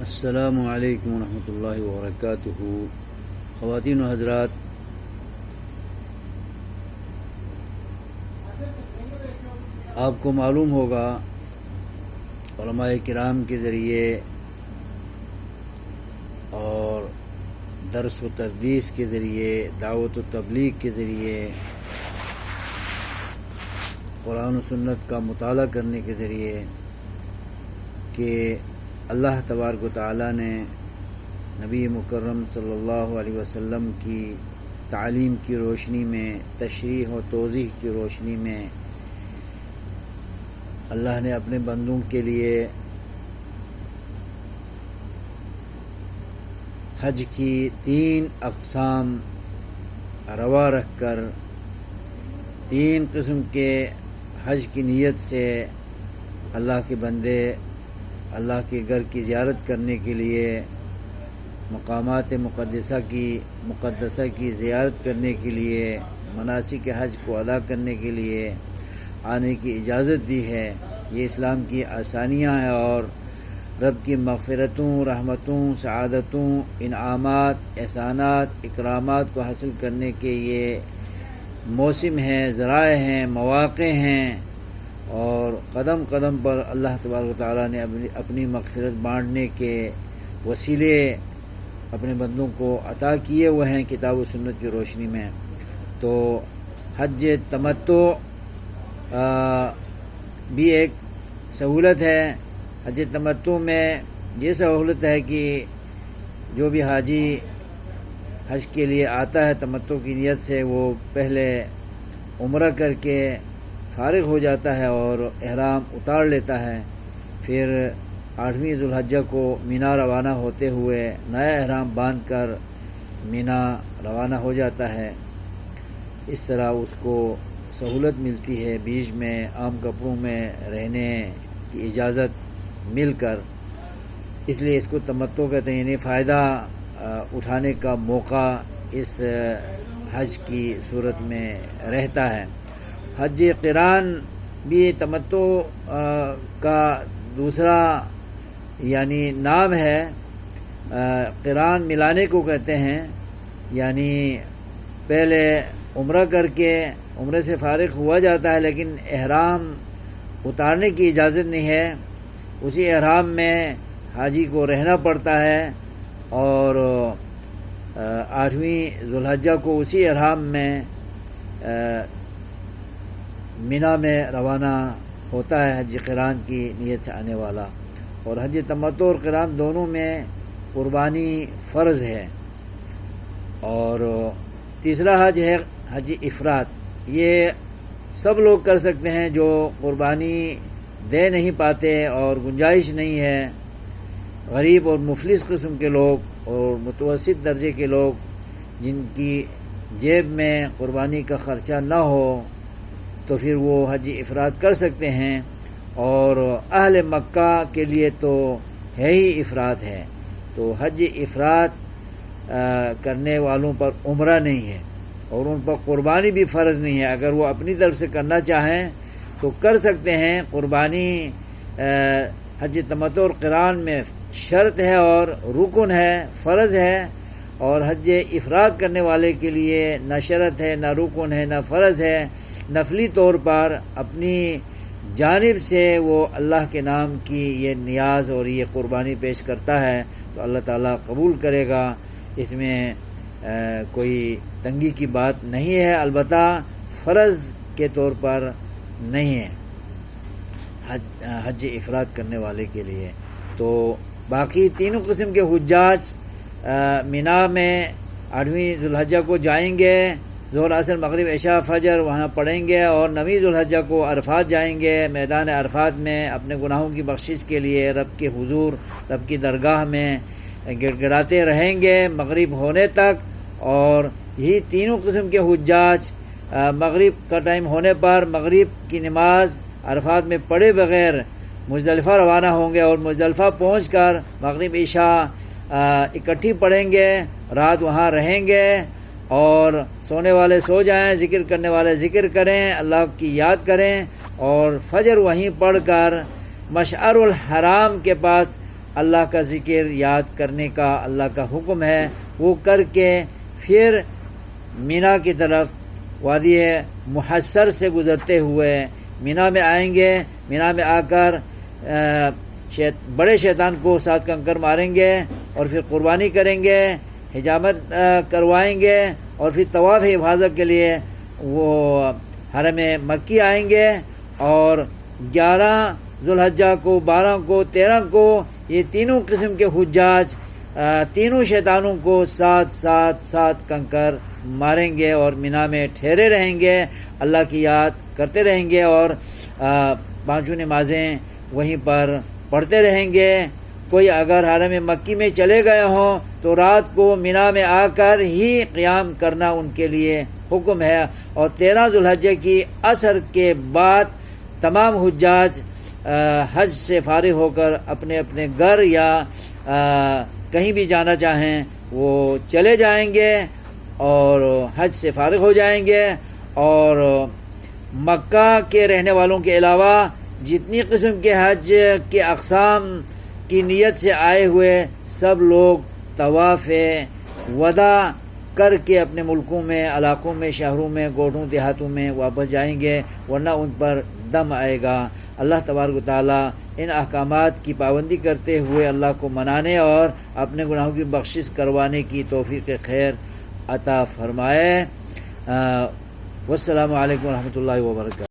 السلام علیکم ورحمۃ اللہ وبرکاتہ۔ خواتین و حضرات، آپ کو معلوم ہوگا علماء کرام کے ذریعے اور درس و تدریس کے ذریعے، دعوت و تبلیغ کے ذریعے، قرآن و سنت کا مطالعہ کرنے کے ذریعے کہ اللہ تبارک و تعالیٰ نے نبی مکرم صلی اللہ علیہ وسلم کی تعلیم کی روشنی میں، تشریح و توضیح کی روشنی میں اللہ نے اپنے بندوں کے لیے حج کی 3 اقسام روا رکھ کر 3 قسم کے حج کی نیت سے اللہ کے بندے اللہ کے گھر کی زیارت کرنے کے لیے، مقامات مقدسہ کی زیارت کرنے کے لیے، مناسک حج کو ادا کرنے کے لیے آنے کی اجازت دی ہے۔ یہ اسلام کی آسانیاں ہیں اور رب کی مغفرتوں، رحمتوں، سعادتوں، انعامات، احسانات، اکرامات کو حاصل کرنے کے یہ موسم ہیں، ذرائع ہیں، مواقع ہیں، اور قدم قدم پر اللہ تبارک و تعالیٰ نے اپنی مغفرت بانٹنے کے وسیلے اپنے بندوں کو عطا کیے ہوئے ہیں کتاب و سنت کی روشنی میں۔ تو حج تمتع بھی ایک سہولت ہے۔ حج تمتع میں یہ سہولت ہے کہ جو بھی حاجی حج کے لیے آتا ہے تمتع کی نیت سے، وہ پہلے عمرہ کر کے فارغ ہو جاتا ہے اور احرام اتار لیتا ہے، پھر 8ویں ذوالحجہ کو مینا روانہ ہوتے ہوئے نیا احرام باندھ کر مینا روانہ ہو جاتا ہے۔ اس طرح اس کو سہولت ملتی ہے، بیچ میں عام کپڑوں میں رہنے کی اجازت مل کر، اس لیے اس کو تمتع کہتے ہیں، یعنی فائدہ اٹھانے کا موقع اس حج کی صورت میں رہتا ہے۔ حج قران بھی تمتع کا دوسرا یعنی نام ہے۔ قران ملانے کو کہتے ہیں، یعنی پہلے عمرہ کر کے عمرے سے فارغ ہوا جاتا ہے لیکن احرام اتارنے کی اجازت نہیں ہے، اسی احرام میں حاجی کو رہنا پڑتا ہے اور 8ویں ذوالحجہ کو اسی احرام میں مینا میں روانہ ہوتا ہے حج قران کی نیت سے آنے والا۔ اور حج تمتع اور قران دونوں میں قربانی فرض ہے۔ اور تیسرا حج ہے حج افراد۔ یہ سب لوگ کر سکتے ہیں جو قربانی دے نہیں پاتے اور گنجائش نہیں ہے، غریب اور مفلس قسم کے لوگ اور متوسط درجے کے لوگ جن کی جیب میں قربانی کا خرچہ نہ ہو، تو پھر وہ حج افراد کر سکتے ہیں۔ اور اہل مکہ کے لیے تو ہے ہی افراد ہے، تو حج افراد کرنے والوں پر عمرہ نہیں ہے اور ان پر قربانی بھی فرض نہیں ہے۔ اگر وہ اپنی طرف سے کرنا چاہیں تو کر سکتے ہیں۔ قربانی حج تمتع اور قران میں شرط ہے اور رکن ہے، فرض ہے، اور حج افراد کرنے والے کے لیے نہ شرط ہے، نہ رکن ہے، نہ فرض ہے، نفلی طور پر اپنی جانب سے وہ اللہ کے نام کی یہ نیاز اور یہ قربانی پیش کرتا ہے تو اللہ تعالیٰ قبول کرے گا۔ اس میں کوئی تنگی کی بات نہیں ہے، البتہ فرض کے طور پر نہیں ہے حج افراد کرنے والے کے لیے۔ تو باقی تینوں قسم کے حجاج مینا میں 8ویں ذوالحجہ کو جائیں گے، ظہر عصر مغرب عشاء فجر وہاں پڑھیں گے، اور 9ویں ذوالحجہ کو عرفات جائیں گے، میدان عرفات میں اپنے گناہوں کی بخشش کے لیے رب کے حضور، رب کی درگاہ میں گڑ گڑاتے رہیں گے مغرب ہونے تک۔ اور یہی تینوں قسم کے حجاج مغرب کا ٹائم ہونے پر مغرب کی نماز عرفات میں پڑھے بغیر مزدلفہ روانہ ہوں گے، اور مزدلفہ پہنچ کر مغرب عشاء اکٹھی پڑھیں گے، رات وہاں رہیں گے، اور سونے والے سو جائیں، ذکر کرنے والے ذکر کریں، اللہ کی یاد کریں، اور فجر وہیں پڑھ کر مشعر الحرام کے پاس اللہ کا ذکر یاد کرنے کا اللہ کا حکم ہے، وہ کر کے پھر مینا کی طرف وادی محصر سے گزرتے ہوئے مینا میں آئیں گے۔ مینا میں آ کر بڑے شیطان کو 7 کنکر ماریں گے اور پھر قربانی کریں گے، حجامت کروائیں گے، اور پھر طواف حفاظت کے لیے وہ حرم مکی آئیں گے، اور 11 ذوالحجہ کو، 12 کو، 13 کو یہ تینوں قسم کے حجاج تینوں شیطانوں کو 7 کنکر ماریں گے اور مینا میں ٹھہرے رہیں گے، اللہ کی یاد کرتے رہیں گے، اور 5 نمازیں وہیں پر پڑھتے رہیں گے۔ کوئی اگر حرم مکی میں چلے گئے ہوں تو رات کو مینا میں آ کر ہی قیام کرنا ان کے لیے حکم ہے، اور 13 ذوالحجہ کی عصر کے بعد تمام حجاج حج سے فارغ ہو کر اپنے اپنے گھر یا کہیں بھی جانا چاہیں وہ چلے جائیں گے اور حج سے فارغ ہو جائیں گے، اور مکہ کے رہنے والوں کے علاوہ جتنی قسم کے حج کے اقسام کی نیت سے آئے ہوئے سب لوگ طواف وداع کر کے اپنے ملکوں میں، علاقوں میں، شہروں میں، گوٹھوں دیہاتوں میں واپس جائیں گے، ورنہ ان پر دم آئے گا۔ اللہ تبارک و تعالیٰ ان احکامات کی پابندی کرتے ہوئے اللہ کو منانے اور اپنے گناہوں کی بخشش کروانے کی توفیق خیر عطا فرمائے۔ والسلام علیکم ورحمۃ اللہ وبرکاتہ۔